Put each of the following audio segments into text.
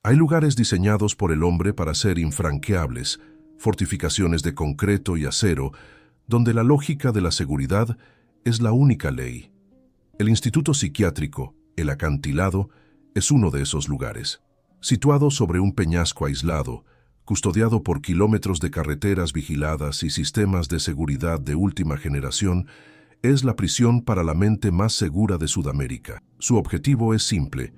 Hay lugares diseñados por el hombre para ser infranqueables, fortificaciones de concreto y acero, donde la lógica de la seguridad es la única ley. El Instituto Psiquiátrico, el Acantilado, es uno de esos lugares. Situado sobre un peñasco aislado, custodiado por kilómetros de carreteras vigiladas y sistemas de seguridad de última generación, es la prisión para la mente más segura de Sudamérica. Su objetivo es simple: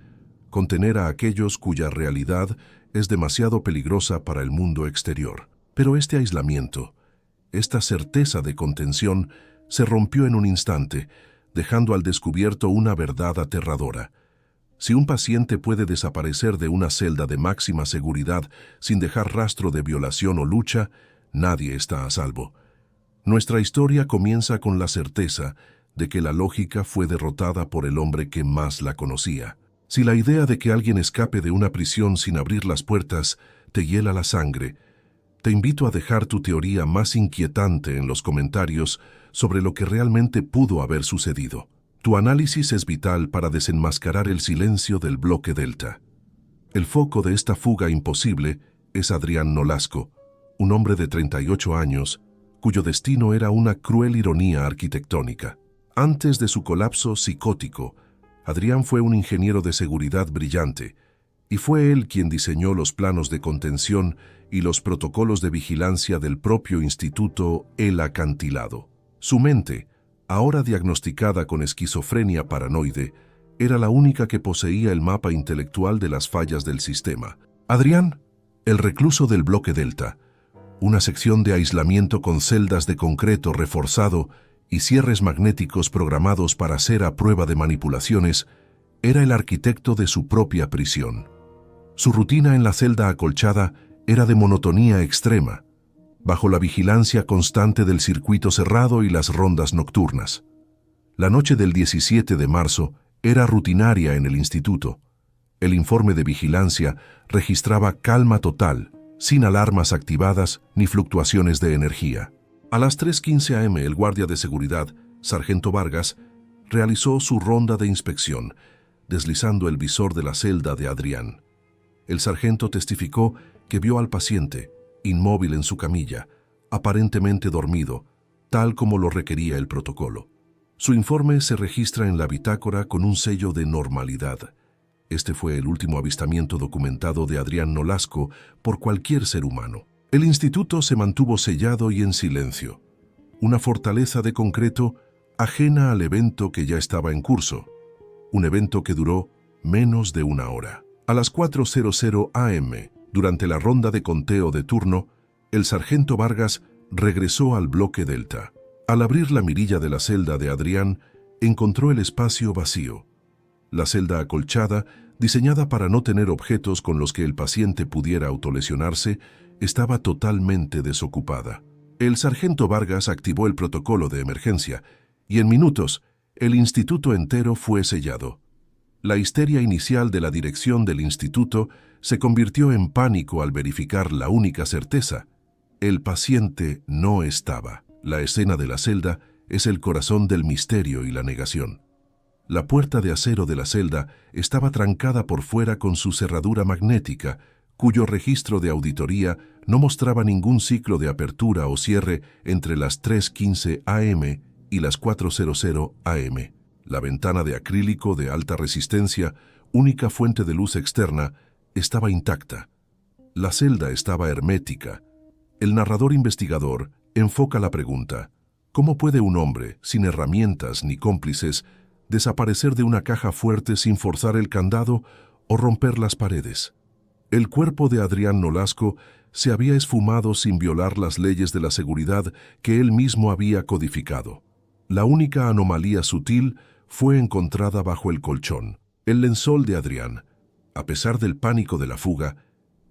contener a aquellos cuya realidad es demasiado peligrosa para el mundo exterior. Pero este aislamiento, esta certeza de contención, se rompió en un instante, dejando al descubierto una verdad aterradora. Si un paciente puede desaparecer de una celda de máxima seguridad sin dejar rastro de violación o lucha, nadie está a salvo. Nuestra historia comienza con la certeza de que la lógica fue derrotada por el hombre que más la conocía. Si la idea de que alguien escape de una prisión sin abrir las puertas te hiela la sangre, te invito a dejar tu teoría más inquietante en los comentarios sobre lo que realmente pudo haber sucedido. Tu análisis es vital para desenmascarar el silencio del bloque Delta. El foco de esta fuga imposible es Adrián Nolasco, un hombre de 38 años, cuyo destino era una cruel ironía arquitectónica. Antes de su colapso psicótico, Adrián fue un ingeniero de seguridad brillante, y fue él quien diseñó los planos de contención y los protocolos de vigilancia del propio Instituto El Acantilado. Su mente, ahora diagnosticada con esquizofrenia paranoide, era la única que poseía el mapa intelectual de las fallas del sistema. Adrián, el recluso del bloque Delta, una sección de aislamiento con celdas de concreto reforzado y cierres magnéticos programados para ser a prueba de manipulaciones, era el arquitecto de su propia prisión. Su rutina en la celda acolchada era de monotonía extrema, bajo la vigilancia constante del circuito cerrado y las rondas nocturnas. La noche del 17 de marzo era rutinaria en el instituto. El informe de vigilancia registraba calma total, sin alarmas activadas ni fluctuaciones de energía. A las 3:15 am, el guardia de seguridad, Sargento Vargas, realizó su ronda de inspección, deslizando el visor de la celda de Adrián. El sargento testificó que vio al paciente, inmóvil en su camilla, aparentemente dormido, tal como lo requería el protocolo. Su informe se registra en la bitácora con un sello de normalidad. Este fue el último avistamiento documentado de Adrián Nolasco por cualquier ser humano. El instituto se mantuvo sellado y en silencio, una fortaleza de concreto ajena al evento que ya estaba en curso, un evento que duró menos de una hora. A las 4:00 am, durante la ronda de conteo de turno, el sargento Vargas regresó al bloque Delta. Al abrir la mirilla de la celda de Adrián, encontró el espacio vacío. La celda acolchada, diseñada para no tener objetos con los que el paciente pudiera autolesionarse, estaba totalmente desocupada. El sargento Vargas activó el protocolo de emergencia y en minutos el instituto entero fue sellado. La histeria inicial de la dirección del instituto se convirtió en pánico al verificar la única certeza: el paciente no estaba. La escena de la celda es el corazón del misterio y la negación. La puerta de acero de la celda estaba trancada por fuera con su cerradura magnética, cuyo registro de auditoría no mostraba ningún ciclo de apertura o cierre entre las 3:15 am y las 4:00 am. La ventana de acrílico de alta resistencia, única fuente de luz externa, estaba intacta. La celda estaba hermética. El narrador investigador enfoca la pregunta: ¿cómo puede un hombre, sin herramientas ni cómplices, desaparecer de una caja fuerte sin forzar el candado o romper las paredes? El cuerpo de Adrián Nolasco se había esfumado sin violar las leyes de la seguridad que él mismo había codificado. La única anomalía sutil fue encontrada bajo el colchón. El lençol de Adrián, a pesar del pánico de la fuga,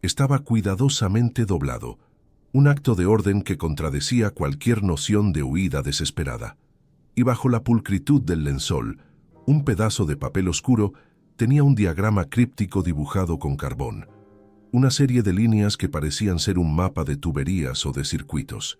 estaba cuidadosamente doblado, un acto de orden que contradecía cualquier noción de huida desesperada. Y bajo la pulcritud del lençol, un pedazo de papel oscuro tenía un diagrama críptico dibujado con carbón, una serie de líneas que parecían ser un mapa de tuberías o de circuitos.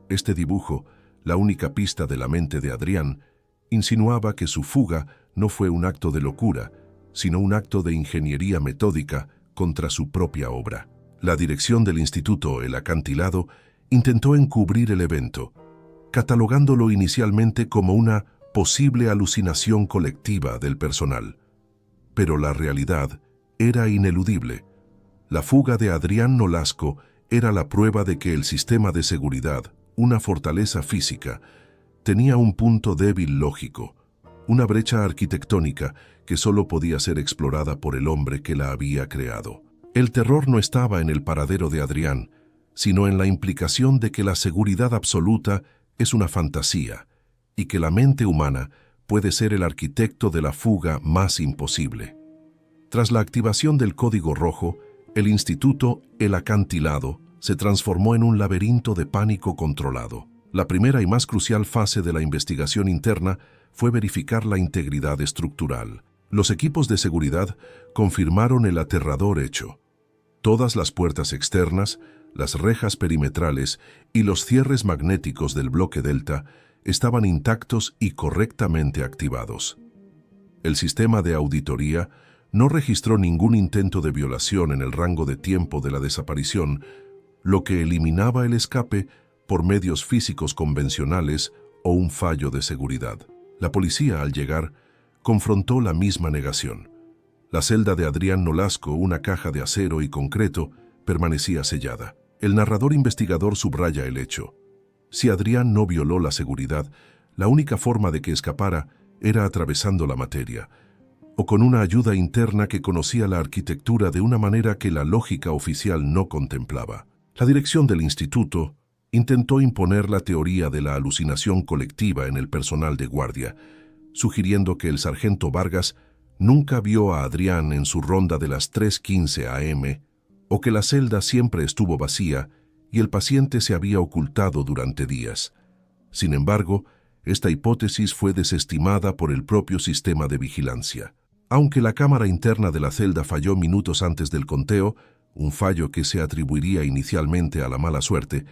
Este dibujo, la única pista de la mente de Adrián, insinuaba que su fuga no fue un acto de locura, sino un acto de ingeniería metódica contra su propia obra. La dirección del instituto, el acantilado, intentó encubrir el evento, catalogándolo inicialmente como una posible alucinación colectiva del personal. Pero la realidad era ineludible. La fuga de Adrián Nolasco era la prueba de que el sistema de seguridad, una fortaleza física, tenía un punto débil lógico, una brecha arquitectónica que solo podía ser explorada por el hombre que la había creado. El terror no estaba en el paradero de Adrián, sino en la implicación de que la seguridad absoluta es una fantasía y que la mente humana puede ser el arquitecto de la fuga más imposible. Tras la activación del código rojo, el instituto El Acantilado se transformó en un laberinto de pánico controlado. La primera y más crucial fase de la investigación interna fue verificar la integridad estructural. Los equipos de seguridad confirmaron el aterrador hecho. Todas las puertas externas, las rejas perimetrales y los cierres magnéticos del bloque Delta estaban intactos y correctamente activados. El sistema de auditoría no registró ningún intento de violación en el rango de tiempo de la desaparición, lo que eliminaba el escape por medios físicos convencionales o un fallo de seguridad. La policía, al llegar, confrontó la misma negación. La celda de Adrián Nolasco, una caja de acero y concreto, permanecía sellada. El narrador investigador subraya el hecho. Si Adrián no violó la seguridad, la única forma de que escapara era atravesando la materia, o con una ayuda interna que conocía la arquitectura de una manera que la lógica oficial no contemplaba. La dirección del instituto intentó imponer la teoría de la alucinación colectiva en el personal de guardia, sugiriendo que el sargento Vargas nunca vio a Adrián en su ronda de las 3:15 am, o que la celda siempre estuvo vacía y el paciente se había ocultado durante días. Sin embargo, esta hipótesis fue desestimada por el propio sistema de vigilancia. Aunque la cámara interna de la celda falló minutos antes del conteo, un fallo que se atribuiría inicialmente a la mala suerte,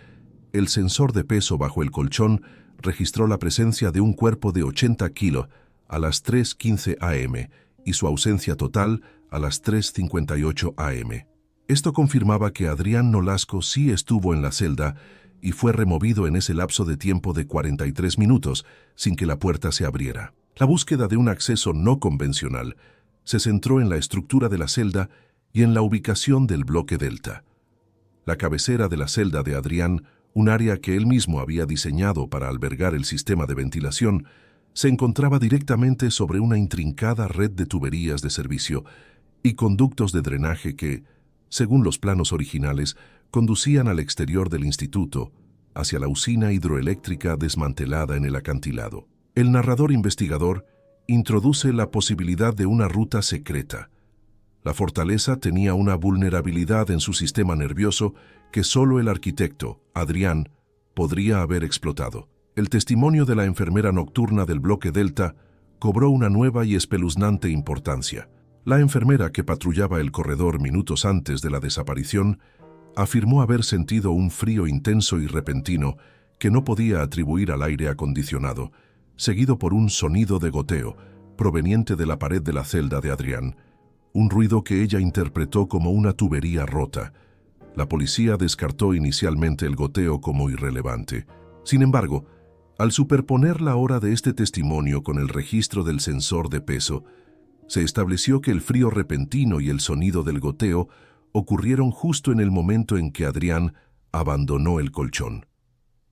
el sensor de peso bajo el colchón registró la presencia de un cuerpo de 80 kilos a las 3:15 am y su ausencia total a las 3:58 am. Esto confirmaba que Adrián Nolasco sí estuvo en la celda y fue removido en ese lapso de tiempo de 43 minutos sin que la puerta se abriera. La búsqueda de un acceso no convencional se centró en la estructura de la celda y en la ubicación del bloque Delta. La cabecera de la celda de Adrián, un área que él mismo había diseñado para albergar el sistema de ventilación, se encontraba directamente sobre una intrincada red de tuberías de servicio y conductos de drenaje que, según los planos originales, conducían al exterior del instituto, hacia la usina hidroeléctrica desmantelada en el acantilado. El narrador investigador introduce la posibilidad de una ruta secreta. La fortaleza tenía una vulnerabilidad en su sistema nervioso que solo el arquitecto, Adrián, podría haber explotado. El testimonio de la enfermera nocturna del bloque Delta cobró una nueva y espeluznante importancia. La enfermera que patrullaba el corredor minutos antes de la desaparición afirmó haber sentido un frío intenso y repentino que no podía atribuir al aire acondicionado, seguido por un sonido de goteo proveniente de la pared de la celda de Adrián, un ruido que ella interpretó como una tubería rota. La policía descartó inicialmente el goteo como irrelevante. Sin embargo, al superponer la hora de este testimonio con el registro del sensor de peso, se estableció que el frío repentino y el sonido del goteo ocurrieron justo en el momento en que Adrián abandonó el colchón.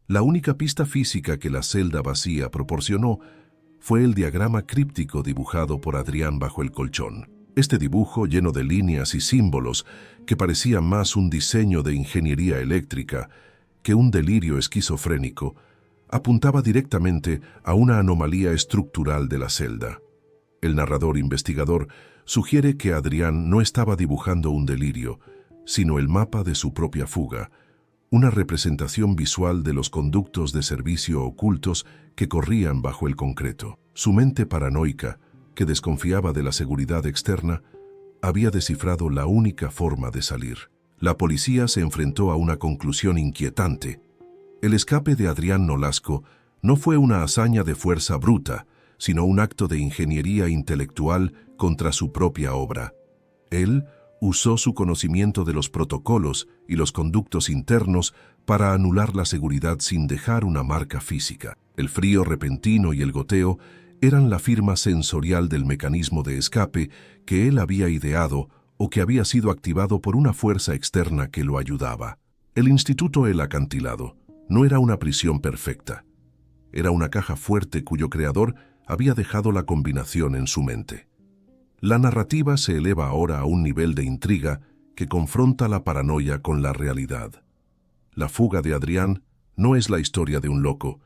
La única pista física que la celda vacía proporcionó fue el diagrama críptico dibujado por Adrián bajo el colchón. Este dibujo, lleno de líneas y símbolos, que parecía más un diseño de ingeniería eléctrica que un delirio esquizofrénico, apuntaba directamente a una anomalía estructural de la celda. El narrador investigador sugiere que Adrián no estaba dibujando un delirio, sino el mapa de su propia fuga, una representación visual de los conductos de servicio ocultos que corrían bajo el concreto. Su mente paranoica, que desconfiaba de la seguridad externa, había descifrado la única forma de salir. La policía se enfrentó a una conclusión inquietante. El escape de Adrián Nolasco no fue una hazaña de fuerza bruta, sino un acto de ingeniería intelectual contra su propia obra. Él, Usó su conocimiento de los protocolos y los conductos internos para anular la seguridad sin dejar una marca física. El frío repentino y el goteo eran la firma sensorial del mecanismo de escape que él había ideado o que había sido activado por una fuerza externa que lo ayudaba. El Instituto El Acantilado no era una prisión perfecta. Era una caja fuerte cuyo creador había dejado la combinación en su mente. La narrativa se eleva ahora a un nivel de intriga que confronta la paranoia con la realidad. La fuga de Adrián no es la historia de un loco,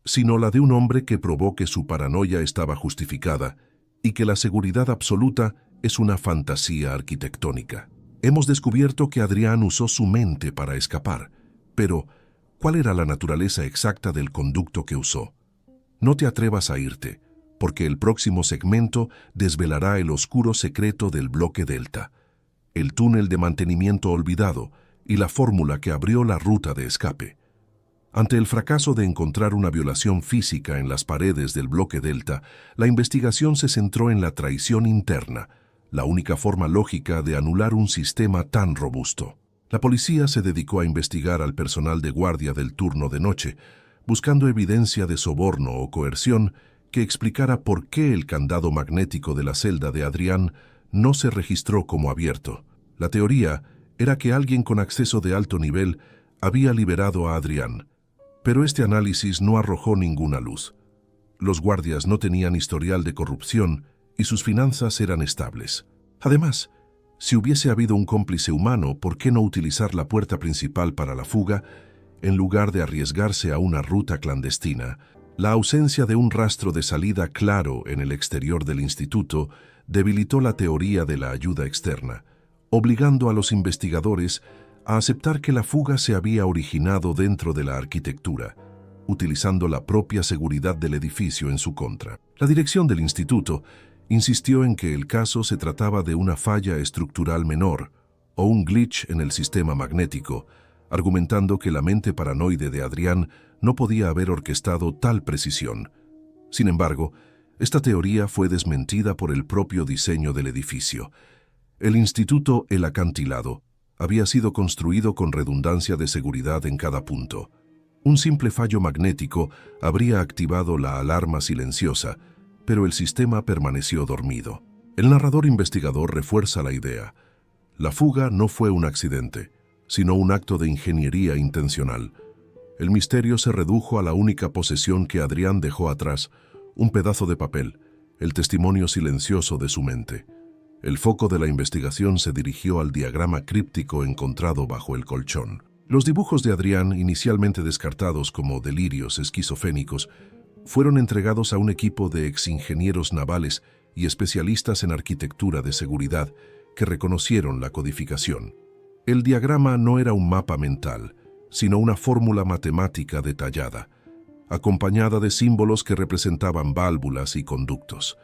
sino la de un hombre que probó que su paranoia estaba justificada y que la seguridad absoluta es una fantasía arquitectónica. Hemos descubierto que Adrián usó su mente para escapar, pero ¿cuál era la naturaleza exacta del conducto que usó? No te atrevas a irte, porque el próximo segmento desvelará el oscuro secreto del bloque Delta, el túnel de mantenimiento olvidado y la fórmula que abrió la ruta de escape. Ante el fracaso de encontrar una violación física en las paredes del bloque Delta, la investigación se centró en la traición interna, la única forma lógica de anular un sistema tan robusto. La policía se dedicó a investigar al personal de guardia del turno de noche, buscando evidencia de soborno o coerción que explicara por qué el candado magnético de la celda de Adrián no se registró como abierto. La teoría era que alguien con acceso de alto nivel había liberado a Adrián, pero este análisis no arrojó ninguna luz. Los guardias no tenían historial de corrupción y sus finanzas eran estables. Además, si hubiese habido un cómplice humano, ¿por qué no utilizar la puerta principal para la fuga en lugar de arriesgarse a una ruta clandestina? La ausencia de un rastro de salida claro en el exterior del instituto debilitó la teoría de la ayuda externa, obligando a los investigadores a aceptar que la fuga se había originado dentro de la arquitectura, utilizando la propia seguridad del edificio en su contra. La dirección del instituto insistió en que el caso se trataba de una falla estructural menor o un glitch en el sistema magnético, argumentando que la mente paranoide de Adrián no podía haber orquestado tal precisión. Sin embargo, esta teoría fue desmentida por el propio diseño del edificio. El Instituto El Acantilado había sido construido con redundancia de seguridad en cada punto. Un simple fallo magnético habría activado la alarma silenciosa, pero el sistema permaneció dormido. El narrador investigador refuerza la idea. La fuga no fue un accidente, sino un acto de ingeniería intencional. El misterio se redujo a la única posesión que Adrián dejó atrás, un pedazo de papel, el testimonio silencioso de su mente. El foco de la investigación se dirigió al diagrama críptico encontrado bajo el colchón. Los dibujos de Adrián, inicialmente descartados como delirios esquizofrénicos, fueron entregados a un equipo de exingenieros navales y especialistas en arquitectura de seguridad que reconocieron la codificación. El diagrama no era un mapa mental, sino una fórmula matemática detallada, acompañada de símbolos que representaban válvulas y conductos.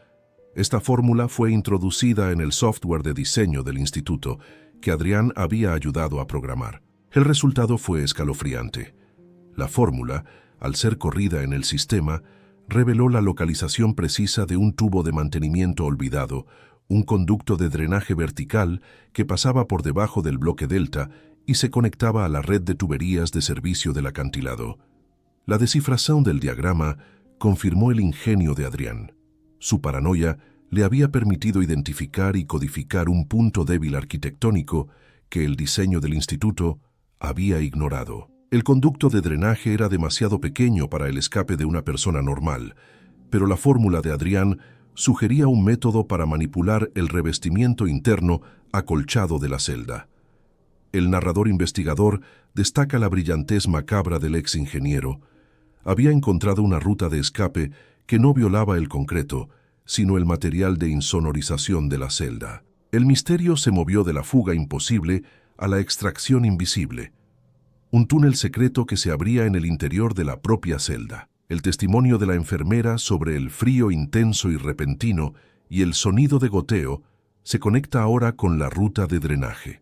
Esta fórmula fue introducida en el software de diseño del instituto que Adrián había ayudado a programar. El resultado fue escalofriante. La fórmula, al ser corrida en el sistema, reveló la localización precisa de un tubo de mantenimiento olvidado, un conducto de drenaje vertical que pasaba por debajo del bloque Delta y se conectaba a la red de tuberías de servicio del acantilado. La descifración del diagrama confirmó el ingenio de Adrián. Su paranoia le había permitido identificar y codificar un punto débil arquitectónico que el diseño del instituto había ignorado. El conducto de drenaje era demasiado pequeño para el escape de una persona normal, pero la fórmula de Adrián sugería un método para manipular el revestimiento interno acolchado de la celda. El narrador investigador destaca la brillantez macabra del ex ingeniero. Había encontrado una ruta de escape que no violaba el concreto, sino el material de insonorización de la celda. El misterio se movió de la fuga imposible a la extracción invisible. Un túnel secreto que se abría en el interior de la propia celda. El testimonio de la enfermera sobre el frío intenso y repentino y el sonido de goteo se conecta ahora con la ruta de drenaje.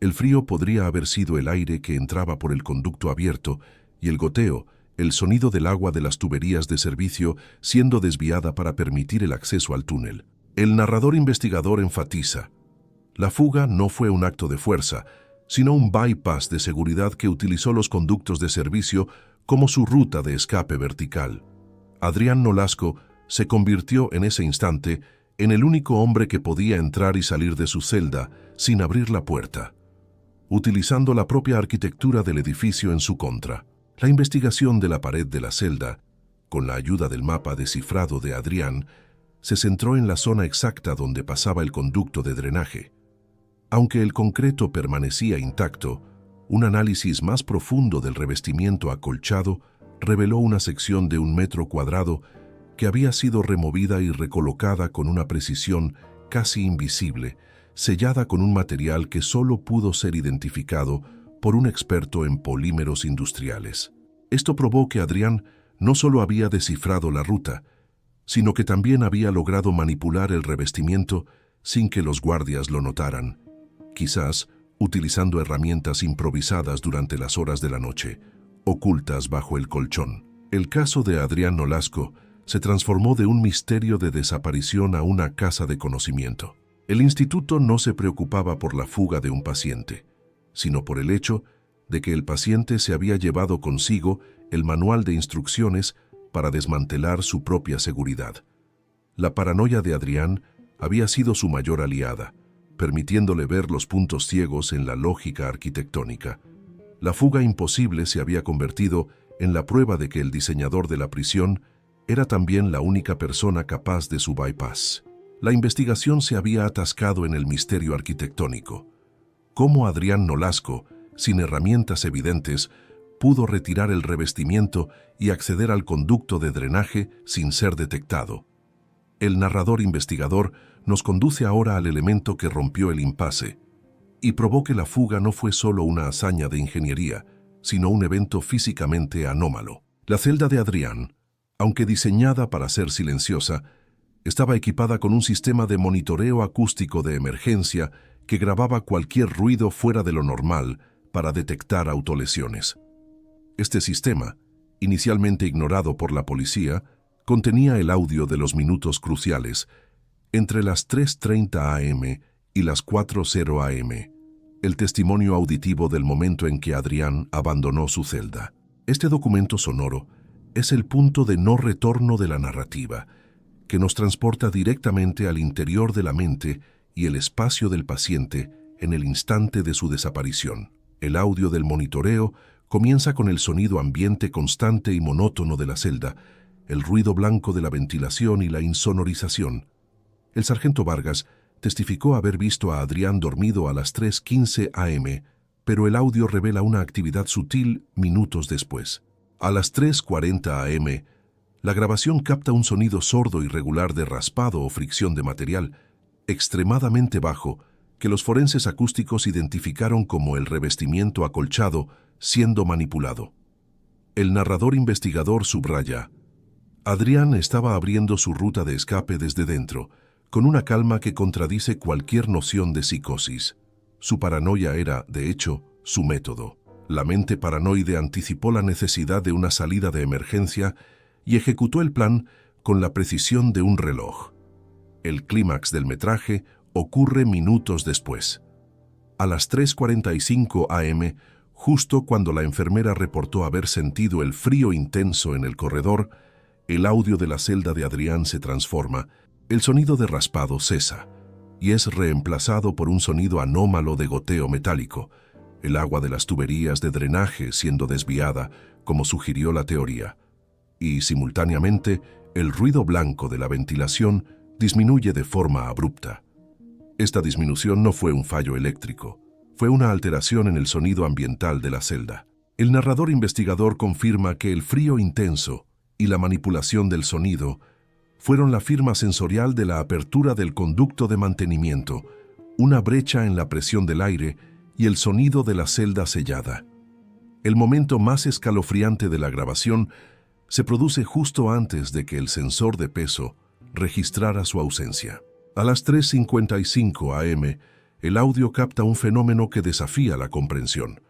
El frío podría haber sido el aire que entraba por el conducto abierto y el goteo, el sonido del agua de las tuberías de servicio siendo desviada para permitir el acceso al túnel. El narrador investigador enfatiza: La fuga no fue un acto de fuerza, sino un bypass de seguridad que utilizó los conductos de servicio como su ruta de escape vertical. Adrián Nolasco se convirtió en ese instante en el único hombre que podía entrar y salir de su celda sin abrir la puerta, utilizando la propia arquitectura del edificio en su contra. La investigación de la pared de la celda, con la ayuda del mapa descifrado de Adrián, se centró en la zona exacta donde pasaba el conducto de drenaje. Aunque el concreto permanecía intacto, un análisis más profundo del revestimiento acolchado reveló una sección de 1 metro cuadrado que había sido removida y recolocada con una precisión casi invisible, sellada con un material que solo pudo ser identificado por un experto en polímeros industriales. Esto probó que Adrián no solo había descifrado la ruta, sino que también había logrado manipular el revestimiento sin que los guardias lo notaran, quizás utilizando herramientas improvisadas durante las horas de la noche, ocultas bajo el colchón. El caso de Adrián Nolasco se transformó de un misterio de desaparición a una casa de conocimiento. El instituto no se preocupaba por la fuga de un paciente, sino por el hecho de que el paciente se había llevado consigo el manual de instrucciones para desmantelar su propia seguridad. La paranoia de Adrián había sido su mayor aliada, permitiéndole ver los puntos ciegos en la lógica arquitectónica. La fuga imposible se había convertido en la prueba de que el diseñador de la prisión era también la única persona capaz de su bypass. La investigación se había atascado en el misterio arquitectónico. ¿Cómo Adrián Nolasco, sin herramientas evidentes, pudo retirar el revestimiento y acceder al conducto de drenaje sin ser detectado? El narrador investigador nos conduce ahora al elemento que rompió el impasse y probó que la fuga no fue solo una hazaña de ingeniería, sino un evento físicamente anómalo. La celda de Adrián, aunque diseñada para ser silenciosa, estaba equipada con un sistema de monitoreo acústico de emergencia que grababa cualquier ruido fuera de lo normal para detectar autolesiones. Este sistema, inicialmente ignorado por la policía, contenía el audio de los minutos cruciales, entre las 3:30 am y las 4:00 am, el testimonio auditivo del momento en que Adrián abandonó su celda. Este documento sonoro es el punto de no retorno de la narrativa, que nos transporta directamente al interior de la mente y el espacio del paciente en el instante de su desaparición. El audio del monitoreo comienza con el sonido ambiente constante y monótono de la celda, el ruido blanco de la ventilación y la insonorización. El sargento Vargas testificó haber visto a Adrián dormido a las 3:15 am, pero el audio revela una actividad sutil minutos después. A las 3:40 am, la grabación capta un sonido sordo y regular de raspado o fricción de material, extremadamente bajo, que los forenses acústicos identificaron como el revestimiento acolchado siendo manipulado. El narrador investigador subraya: Adrián estaba abriendo su ruta de escape desde dentro, con una calma que contradice cualquier noción de psicosis. Su paranoia era, de hecho, su método. La mente paranoide anticipó la necesidad de una salida de emergencia y ejecutó el plan con la precisión de un reloj. El clímax del metraje ocurre minutos después. A las 3:45 am, justo cuando la enfermera reportó haber sentido el frío intenso en el corredor, el audio de la celda de Adrián se transforma, el sonido de raspado cesa, y es reemplazado por un sonido anómalo de goteo metálico, el agua de las tuberías de drenaje siendo desviada, como sugirió la teoría. Y, simultáneamente, el ruido blanco de la ventilación disminuye de forma abrupta. Esta disminución no fue un fallo eléctrico, fue una alteración en el sonido ambiental de la celda. El narrador investigador confirma que el frío intenso y la manipulación del sonido fueron la firma sensorial de la apertura del conducto de mantenimiento, una brecha en la presión del aire y el sonido de la celda sellada. El momento más escalofriante de la grabación se produce justo antes de que el sensor de peso registrara su ausencia. A las 3:55 am, el audio capta un fenómeno que desafía la comprensión.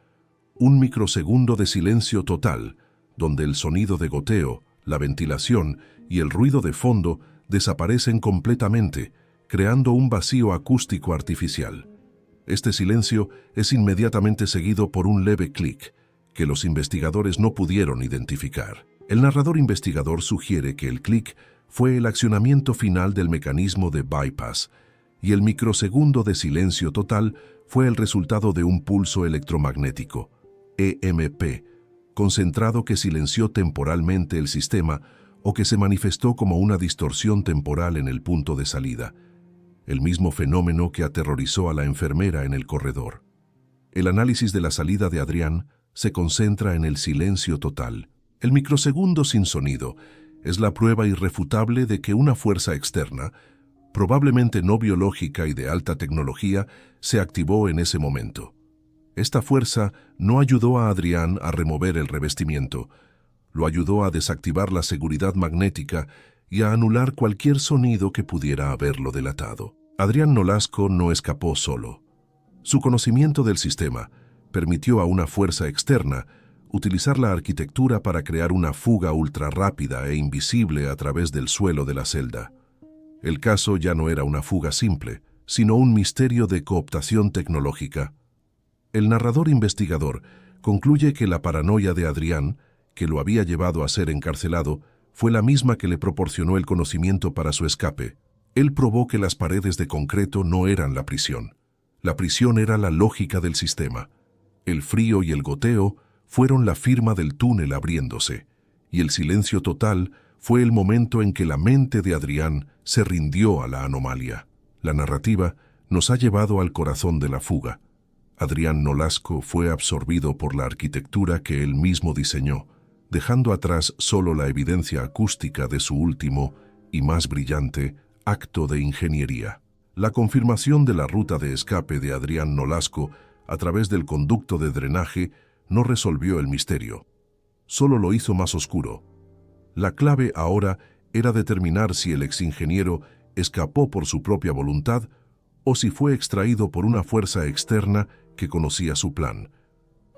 Un microsegundo de silencio total, donde el sonido de goteo, la ventilación y el ruido de fondo desaparecen completamente, creando un vacío acústico artificial. Este silencio es inmediatamente seguido por un leve clic, que los investigadores no pudieron identificar. El narrador investigador sugiere que el clic fue el accionamiento final del mecanismo de bypass, y el microsegundo de silencio total fue el resultado de un pulso electromagnético, EMP, concentrado que silenció temporalmente el sistema o que se manifestó como una distorsión temporal en el punto de salida, el mismo fenómeno que aterrorizó a la enfermera en el corredor. El análisis de la salida de Adrián se concentra en el silencio total. El microsegundo sin sonido es la prueba irrefutable de que una fuerza externa, probablemente no biológica y de alta tecnología, se activó en ese momento. Esta fuerza no ayudó a Adrián a remover el revestimiento, lo ayudó a desactivar la seguridad magnética y a anular cualquier sonido que pudiera haberlo delatado. Adrián Nolasco no escapó solo. Su conocimiento del sistema permitió a una fuerza externa utilizar la arquitectura para crear una fuga ultrarrápida e invisible a través del suelo de la celda. El caso ya no era una fuga simple, sino un misterio de cooptación tecnológica. El narrador investigador concluye que la paranoia de Adrián, que lo había llevado a ser encarcelado, fue la misma que le proporcionó el conocimiento para su escape. Él probó que las paredes de concreto no eran la prisión. La prisión era la lógica del sistema. El frío y el goteo fueron la firma del túnel abriéndose, y el silencio total fue el momento en que la mente de Adrián se rindió a la anomalía. La narrativa nos ha llevado al corazón de la fuga. Adrián Nolasco fue absorbido por la arquitectura que él mismo diseñó, dejando atrás solo la evidencia acústica de su último y más brillante acto de ingeniería. La confirmación de la ruta de escape de Adrián Nolasco a través del conducto de drenaje no resolvió el misterio, solo lo hizo más oscuro. La clave ahora era determinar si el exingeniero escapó por su propia voluntad o si fue extraído por una fuerza externa que conocía su plan,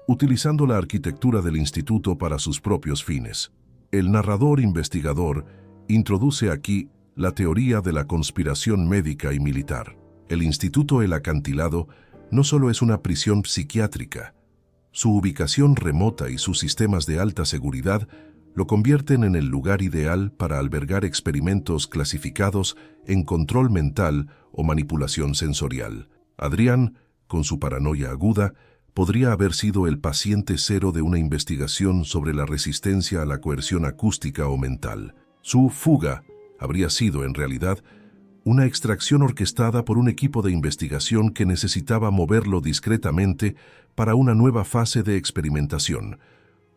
utilizando la arquitectura del instituto para sus propios fines. El narrador investigador introduce aquí la teoría de la conspiración médica y militar. El Instituto El Acantilado no solo es una prisión psiquiátrica, su ubicación remota y sus sistemas de alta seguridad lo convierten en el lugar ideal para albergar experimentos clasificados en control mental o manipulación sensorial. Adrián, con su paranoia aguda, podría haber sido el paciente cero de una investigación sobre la resistencia a la coerción acústica o mental. Su fuga habría sido, en realidad, una extracción orquestada por un equipo de investigación que necesitaba moverlo discretamente para una nueva fase de experimentación,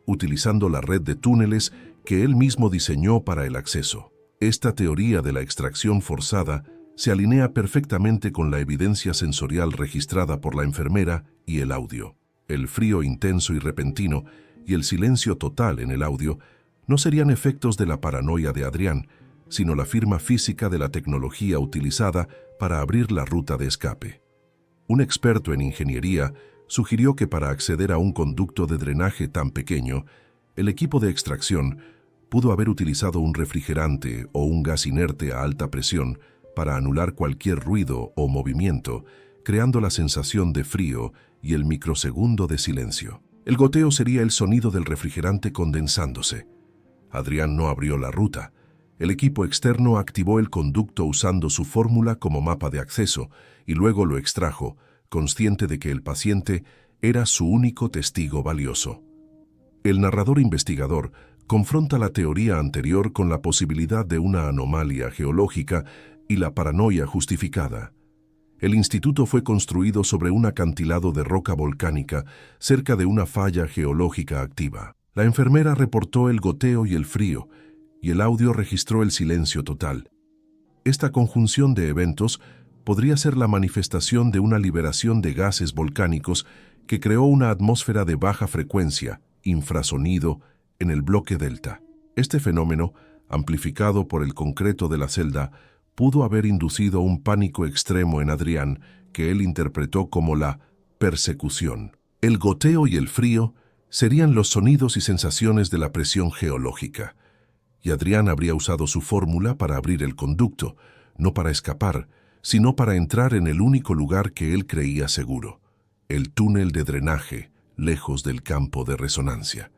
utilizando la red de túneles que él mismo diseñó para el acceso. Esta teoría de la extracción forzada se alinea perfectamente con la evidencia sensorial registrada por la enfermera y el audio. El frío intenso y repentino y el silencio total en el audio no serían efectos de la paranoia de Adrián, sino la firma física de la tecnología utilizada para abrir la ruta de escape. Un experto en ingeniería sugirió que para acceder a un conducto de drenaje tan pequeño, el equipo de extracción pudo haber utilizado un refrigerante o un gas inerte a alta presión para anular cualquier ruido o movimiento, creando la sensación de frío y el microsegundo de silencio. El goteo sería el sonido del refrigerante condensándose. Adrián no abrió la ruta. El equipo externo activó el conducto usando su fórmula como mapa de acceso y luego lo extrajo, consciente de que el paciente era su único testigo valioso. El narrador investigador confronta la teoría anterior con la posibilidad de una anomalía geológica y la paranoia justificada. El instituto fue construido sobre un acantilado de roca volcánica cerca de una falla geológica activa. La enfermera reportó el goteo y el frío, y el audio registró el silencio total. Esta conjunción de eventos podría ser la manifestación de una liberación de gases volcánicos que creó una atmósfera de baja frecuencia, infrasonido, en el bloque delta. Este fenómeno, amplificado por el concreto de la celda, pudo haber inducido un pánico extremo en Adrián, que él interpretó como la persecución. El goteo y el frío serían los sonidos y sensaciones de la presión geológica, y Adrián habría usado su fórmula para abrir el conducto, no para escapar, sino para entrar en el único lugar que él creía seguro, el túnel de drenaje, lejos del campo de resonancia.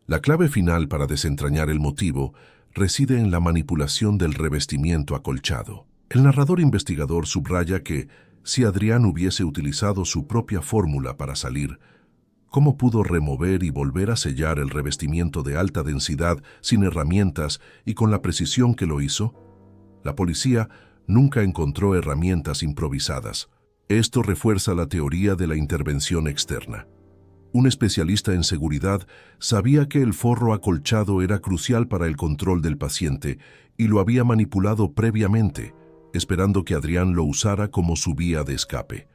La clave final para desentrañar el motivo reside en la manipulación del revestimiento acolchado. El narrador investigador subraya que, si Adrián hubiese utilizado su propia fórmula para salir, ¿cómo pudo remover y volver a sellar el revestimiento de alta densidad sin herramientas y con la precisión que lo hizo? La policía nunca encontró herramientas improvisadas. Esto refuerza la teoría de la intervención externa. Un especialista en seguridad sabía que el forro acolchado era crucial para el control del paciente y lo había manipulado previamente, esperando que Adrián lo usara como su vía de escape.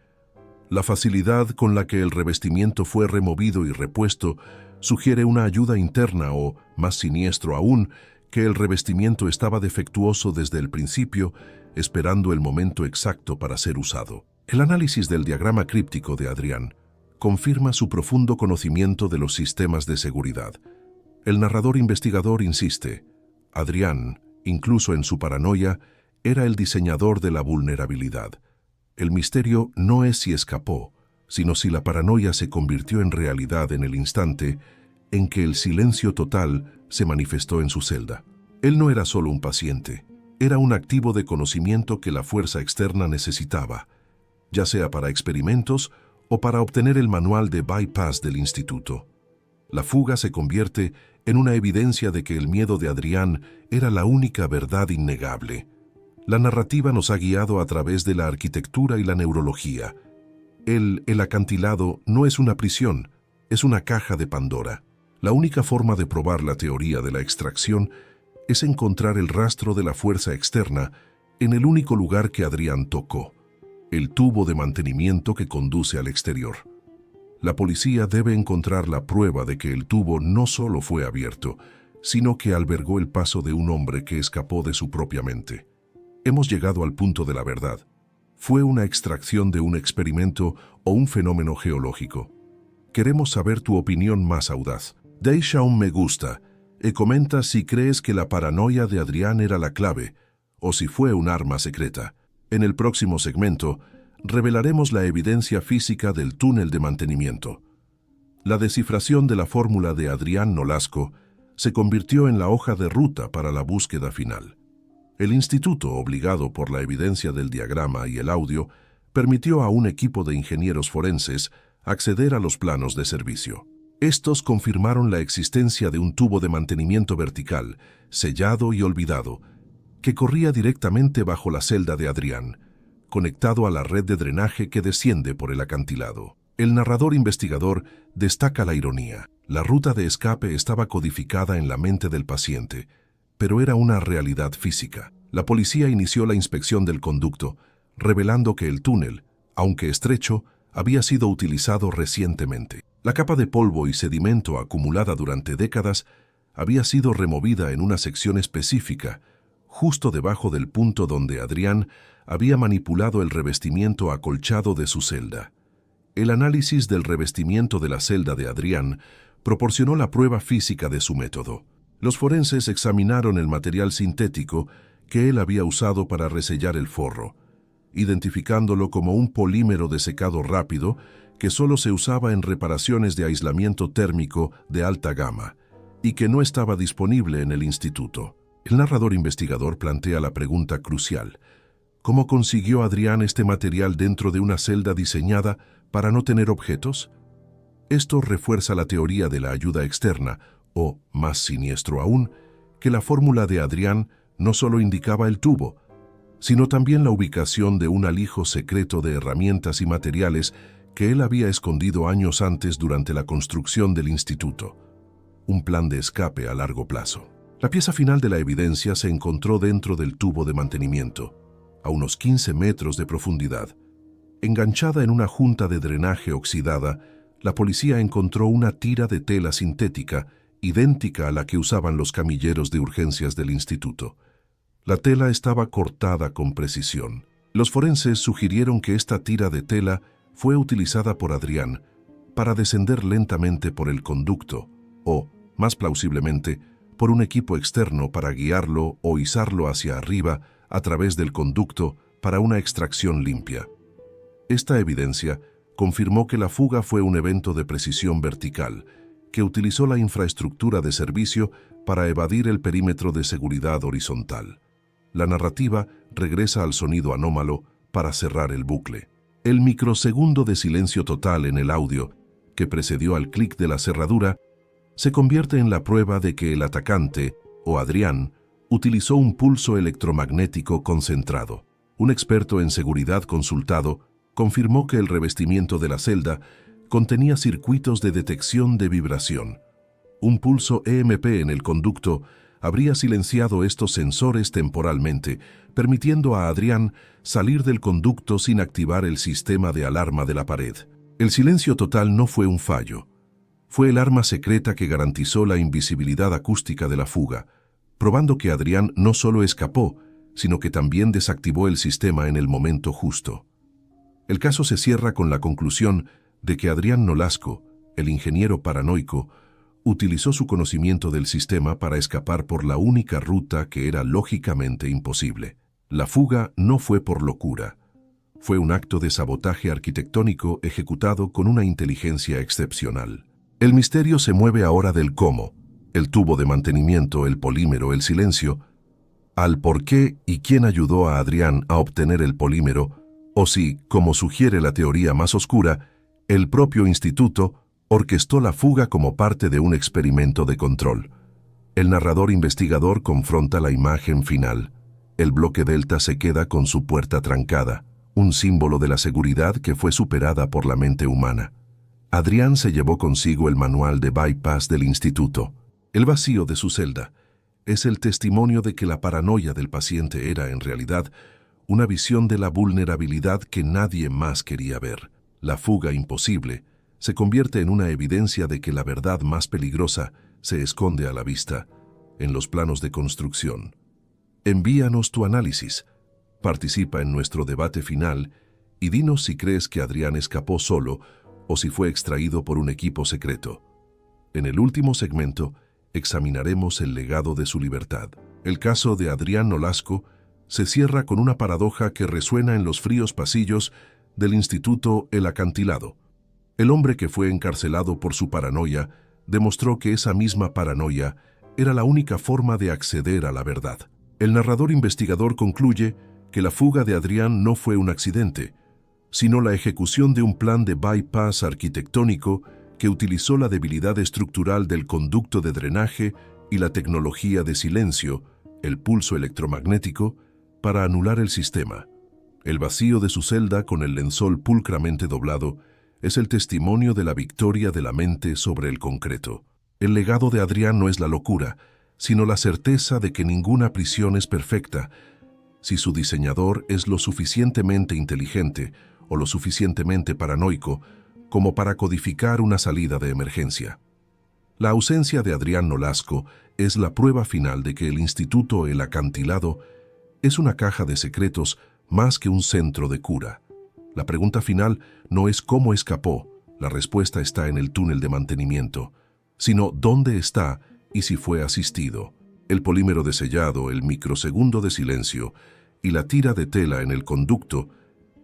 La facilidad con la que el revestimiento fue removido y repuesto sugiere una ayuda interna o, más siniestro aún, que el revestimiento estaba defectuoso desde el principio, esperando el momento exacto para ser usado. El análisis del diagrama críptico de Adrián confirma su profundo conocimiento de los sistemas de seguridad. El narrador investigador insiste, Adrián, incluso en su paranoia, era el diseñador de la vulnerabilidad. El misterio no es si escapó, sino si la paranoia se convirtió en realidad en el instante en que el silencio total se manifestó en su celda. Él no era solo un paciente, era un activo de conocimiento que la fuerza externa necesitaba, ya sea para experimentos o para obtener el manual de bypass del instituto. La fuga se convierte en una evidencia de que el miedo de Adrián era la única verdad innegable. La narrativa nos ha guiado a través de la arquitectura y la neurología. El acantilado no es una prisión, es una caja de Pandora. La única forma de probar la teoría de la extracción es encontrar el rastro de la fuerza externa en el único lugar que Adrián tocó, el tubo de mantenimiento que conduce al exterior. La policía debe encontrar la prueba de que el tubo no solo fue abierto, sino que albergó el paso de un hombre que escapó de su propia mente. Hemos llegado al punto de la verdad. ¿Fue una extracción de un experimento o un fenómeno geológico? Queremos saber tu opinión más audaz. Deixa un me gusta y comenta si crees que la paranoia de Adrián era la clave o si fue un arma secreta. En el próximo segmento, revelaremos la evidencia física del túnel de mantenimiento. La descifración de la fórmula de Adrián Nolasco se convirtió en la hoja de ruta para la búsqueda final. El instituto, obligado por la evidencia del diagrama y el audio, permitió a un equipo de ingenieros forenses acceder a los planos de servicio. Estos confirmaron la existencia de un tubo de mantenimiento vertical, sellado y olvidado, que corría directamente bajo la celda de Adrián, conectado a la red de drenaje que desciende por el acantilado. El narrador investigador destaca la ironía. La ruta de escape estaba codificada en la mente del paciente, pero era una realidad física. La policía inició la inspección del conducto, revelando que el túnel, aunque estrecho, había sido utilizado recientemente. La capa de polvo y sedimento acumulada durante décadas había sido removida en una sección específica, justo debajo del punto donde Adrián había manipulado el revestimiento acolchado de su celda. El análisis del revestimiento de la celda de Adrián proporcionó la prueba física de su método. Los forenses examinaron el material sintético que él había usado para resellar el forro, identificándolo como un polímero de secado rápido que solo se usaba en reparaciones de aislamiento térmico de alta gama y que no estaba disponible en el instituto. El narrador investigador plantea la pregunta crucial: ¿cómo consiguió Adrián este material dentro de una celda diseñada para no tener objetos? Esto refuerza la teoría de la ayuda externa, o, más siniestro aún, que la fórmula de Adrián no solo indicaba el tubo, sino también la ubicación de un alijo secreto de herramientas y materiales que él había escondido años antes durante la construcción del instituto. Un plan de escape a largo plazo. La pieza final de la evidencia se encontró dentro del tubo de mantenimiento, a unos 15 metros de profundidad. Enganchada en una junta de drenaje oxidada, la policía encontró una tira de tela sintética idéntica a la que usaban los camilleros de urgencias del instituto. La tela estaba cortada con precisión. Los forenses sugirieron que esta tira de tela fue utilizada por Adrián para descender lentamente por el conducto o, más plausiblemente, por un equipo externo para guiarlo o izarlo hacia arriba a través del conducto para una extracción limpia. Esta evidencia confirmó que la fuga fue un evento de precisión vertical, que utilizó la infraestructura de servicio para evadir el perímetro de seguridad horizontal. La narrativa regresa al sonido anómalo para cerrar el bucle. El microsegundo de silencio total en el audio, que precedió al clic de la cerradura, se convierte en la prueba de que el atacante, o Adrián, utilizó un pulso electromagnético concentrado. Un experto en seguridad consultado confirmó que el revestimiento de la celda contenía circuitos de detección de vibración. Un pulso EMP en el conducto habría silenciado estos sensores temporalmente, permitiendo a Adrián salir del conducto sin activar el sistema de alarma de la pared. El silencio total no fue un fallo. Fue el arma secreta que garantizó la invisibilidad acústica de la fuga, probando que Adrián no solo escapó, sino que también desactivó el sistema en el momento justo. El caso se cierra con la conclusión de que Adrián Nolasco, el ingeniero paranoico, utilizó su conocimiento del sistema para escapar por la única ruta que era lógicamente imposible. La fuga no fue por locura. Fue un acto de sabotaje arquitectónico ejecutado con una inteligencia excepcional. El misterio se mueve ahora del cómo, el tubo de mantenimiento, el polímero, el silencio, al por qué y quién ayudó a Adrián a obtener el polímero, o si, como sugiere la teoría más oscura, el propio instituto orquestó la fuga como parte de un experimento de control. El narrador investigador confronta la imagen final. El bloque Delta se queda con su puerta trancada, un símbolo de la seguridad que fue superada por la mente humana. Adrián se llevó consigo el manual de bypass del instituto. El vacío de su celda es el testimonio de que la paranoia del paciente era, en realidad, una visión de la vulnerabilidad que nadie más quería ver. La fuga imposible se convierte en una evidencia de que la verdad más peligrosa se esconde a la vista, en los planos de construcción. Envíanos tu análisis, participa en nuestro debate final y dinos si crees que Adrián escapó solo o si fue extraído por un equipo secreto. En el último segmento, examinaremos el legado de su libertad. El caso de Adrián Nolasco se cierra con una paradoja que resuena en los fríos pasillos del Instituto El Acantilado. El hombre que fue encarcelado por su paranoia demostró que esa misma paranoia era la única forma de acceder a la verdad. El narrador investigador concluye que la fuga de Adrián no fue un accidente, sino la ejecución de un plan de bypass arquitectónico que utilizó la debilidad estructural del conducto de drenaje y la tecnología de silencio, el pulso electromagnético, para anular el sistema. El vacío de su celda con el lensol pulcramente doblado es el testimonio de la victoria de la mente sobre el concreto. El legado de Adrián no es la locura, sino la certeza de que ninguna prisión es perfecta, si su diseñador es lo suficientemente inteligente o lo suficientemente paranoico como para codificar una salida de emergencia. La ausencia de Adrián Nolasco es la prueba final de que el Instituto El Acantilado es una caja de secretos más que un centro de cura. La pregunta final no es cómo escapó, la respuesta está en el túnel de mantenimiento, sino dónde está y si fue asistido. El polímero de sellado, el microsegundo de silencio y la tira de tela en el conducto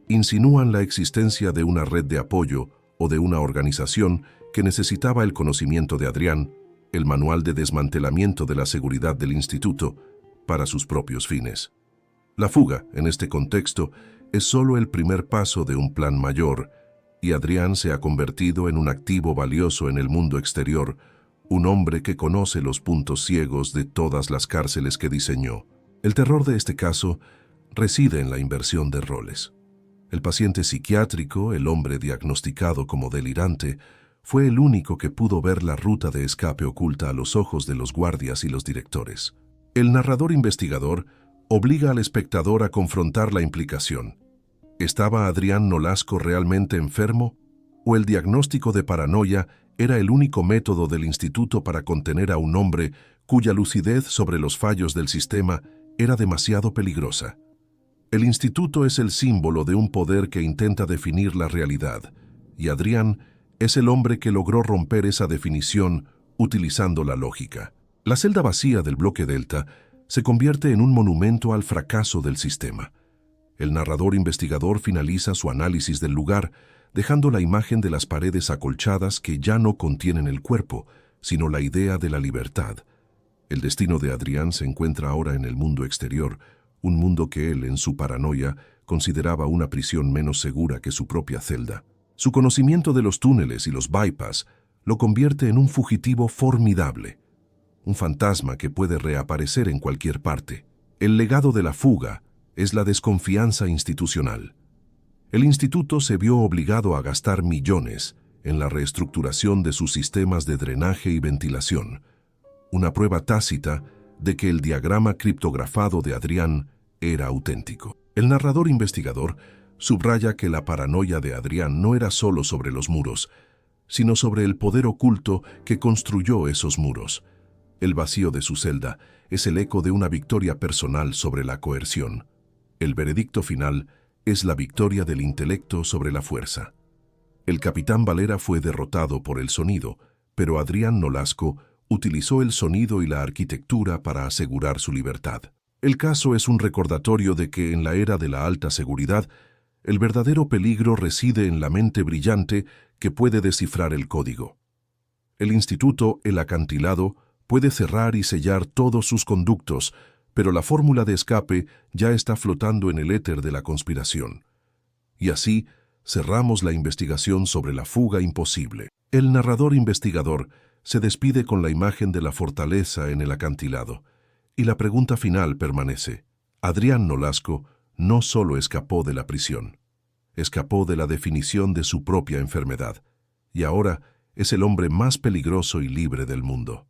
insinúan la existencia de una red de apoyo o de una organización que necesitaba el conocimiento de Adrián, el manual de desmantelamiento de la seguridad del instituto, para sus propios fines. La fuga, en este contexto, es solo el primer paso de un plan mayor, y Adrián se ha convertido en un activo valioso en el mundo exterior, un hombre que conoce los puntos ciegos de todas las cárceles que diseñó. El terror de este caso reside en la inversión de roles. El paciente psiquiátrico, el hombre diagnosticado como delirante, fue el único que pudo ver la ruta de escape oculta a los ojos de los guardias y los directores. El narrador investigador obliga al espectador a confrontar la implicación. ¿Estaba Adrián Nolasco realmente enfermo? ¿O el diagnóstico de paranoia era el único método del instituto para contener a un hombre cuya lucidez sobre los fallos del sistema era demasiado peligrosa? El instituto es el símbolo de un poder que intenta definir la realidad, y Adrián es el hombre que logró romper esa definición utilizando la lógica. La celda vacía del bloque Delta se convierte en un monumento al fracaso del sistema. El narrador investigador finaliza su análisis del lugar, dejando la imagen de las paredes acolchadas que ya no contienen el cuerpo, sino la idea de la libertad. El destino de Adrián se encuentra ahora en el mundo exterior, un mundo que él, en su paranoia, consideraba una prisión menos segura que su propia celda. Su conocimiento de los túneles y los bypass lo convierte en un fugitivo formidable, un fantasma que puede reaparecer en cualquier parte. El legado de la fuga es la desconfianza institucional. El instituto se vio obligado a gastar millones en la reestructuración de sus sistemas de drenaje y ventilación, una prueba tácita de que el diagrama criptografado de Adrián era auténtico. El narrador investigador subraya que la paranoia de Adrián no era solo sobre los muros, sino sobre el poder oculto que construyó esos muros. El vacío de su celda es el eco de una victoria personal sobre la coerción. El veredicto final es la victoria del intelecto sobre la fuerza. El capitán Valera fue derrotado por el sonido, pero Adrián Nolasco utilizó el sonido y la arquitectura para asegurar su libertad. El caso es un recordatorio de que en la era de la alta seguridad, el verdadero peligro reside en la mente brillante que puede descifrar el código. El instituto, el acantilado, puede cerrar y sellar todos sus conductos, pero la fórmula de escape ya está flotando en el éter de la conspiración. Y así, cerramos la investigación sobre la fuga imposible. El narrador investigador se despide con la imagen de la fortaleza en el acantilado, y la pregunta final permanece. Adrián Nolasco no solo escapó de la prisión, escapó de la definición de su propia enfermedad, y ahora es el hombre más peligroso y libre del mundo.